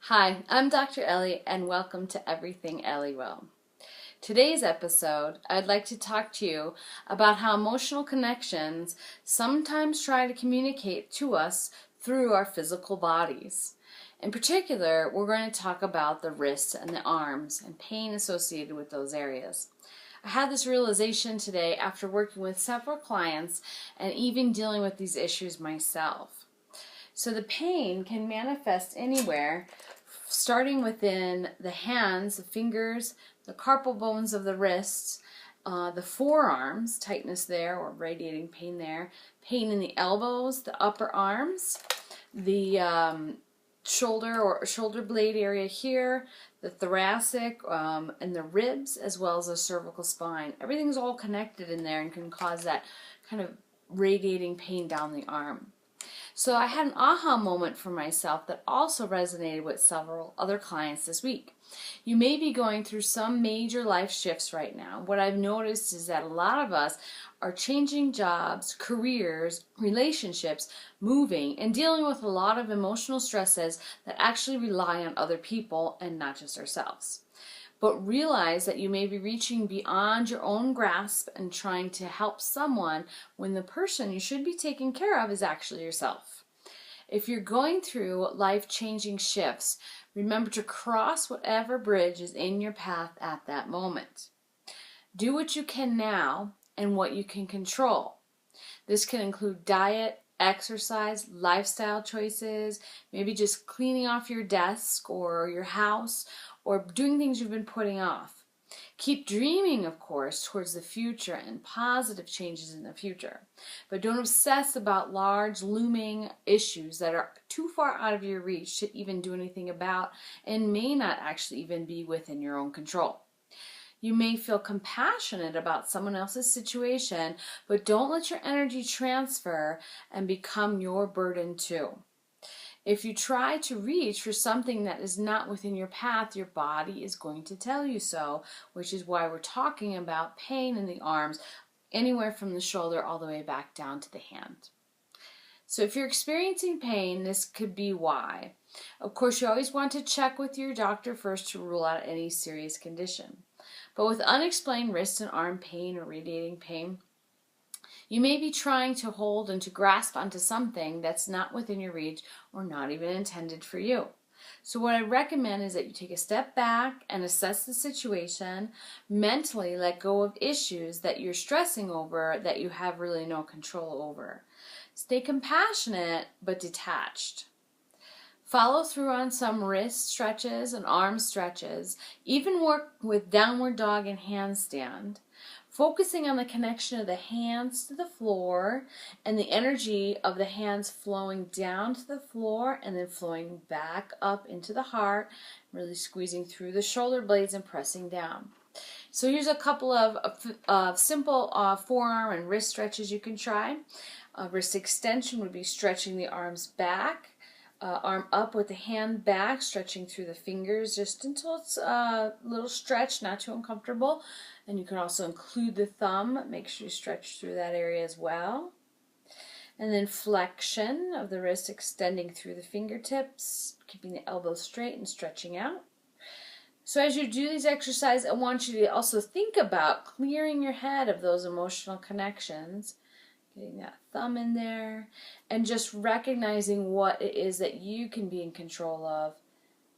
Hi, I'm Dr. Ellie and welcome to Everything Ellie Will. Today's episode, I'd like to talk to you about how emotional connections sometimes try to communicate to us through our physical bodies. In particular, we're going to talk about the wrists and the arms and pain associated with those areas. I had this realization today after working with several clients and even dealing with these issues myself. So the pain can manifest anywhere, starting within the hands, the fingers, the carpal bones of the wrists, the forearms, tightness there or radiating pain there, pain in the elbows, the upper arms, the shoulder or shoulder blade area here, the thoracic and the ribs, as well as the cervical spine. Everything's all connected in there and can cause that kind of radiating pain down the arm. So I had an aha moment for myself that also resonated with several other clients this week. You may be going through some major life shifts right now. What I've noticed is that a lot of us are changing jobs, careers, relationships, moving, and dealing with a lot of emotional stresses that actually rely on other people and not just ourselves. But realize that you may be reaching beyond your own grasp and trying to help someone when the person you should be taking care of is actually yourself. If you're going through life-changing shifts, remember to cross whatever bridge is in your path at that moment. Do what you can now and what you can control. This can include diet, exercise, lifestyle choices, maybe just cleaning off your desk or your house, or doing things you've been putting off. Keep dreaming, of course, towards the future and positive changes in the future. But don't obsess about large looming issues that are too far out of your reach to even do anything about and may not actually even be within your own control. You may feel compassionate about someone else's situation, but don't let your energy transfer and become your burden too. If you try to reach for something that is not within your path, your body is going to tell you so, which is why we're talking about pain in the arms, anywhere from the shoulder all the way back down to the hand. So if you're experiencing pain, this could be why. Of course, you always want to check with your doctor first to rule out any serious condition. But with unexplained wrist and arm pain or radiating pain, you may be trying to hold and to grasp onto something that's not within your reach or not even intended for you. So what I recommend is that you take a step back and assess the situation, mentally let go of issues that you're stressing over that you have really no control over. Stay compassionate but detached. Follow through on some wrist stretches and arm stretches. Even work with downward dog and handstand, focusing on the connection of the hands to the floor and the energy of the hands flowing down to the floor and then flowing back up into the heart, really squeezing through the shoulder blades and pressing down. So here's a couple of simple forearm and wrist stretches you can try. Wrist extension would be stretching the arms back. Arm up with the hand back, stretching through the fingers just until it's a little stretch, not too uncomfortable. And you can also include the thumb. Make sure you stretch through that area as well. And then flexion of the wrist, extending through the fingertips, keeping the elbows straight and stretching out. So as you do these exercises, I want you to also think about clearing your head of those emotional connections. Getting that thumb in there and just recognizing what it is that you can be in control of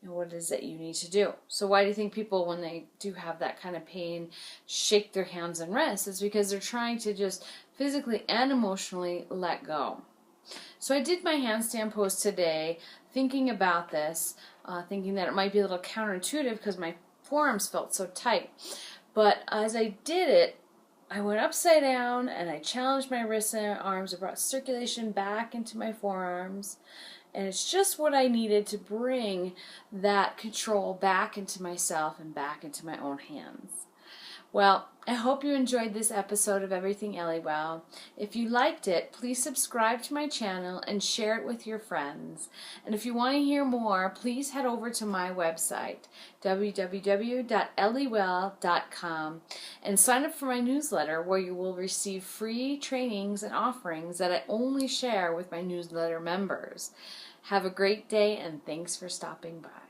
and what it is that you need to do. So why do you think people, when they do have that kind of pain, shake their hands and wrists? It's because they're trying to just physically and emotionally let go. So I did my handstand pose today thinking about this, thinking that it might be a little counterintuitive because my forearms felt so tight. But as I did it, I went upside down and I challenged my wrists and arms. I brought circulation back into my forearms. And it's just what I needed to bring that control back into myself and back into my own hands. Well, I hope you enjoyed this episode of Everything Ellie Will. If you liked it, please subscribe to my channel and share it with your friends. And if you want to hear more, please head over to my website, www.elliewill.com, and sign up for my newsletter where you will receive free trainings and offerings that I only share with my newsletter members. Have a great day and thanks for stopping by.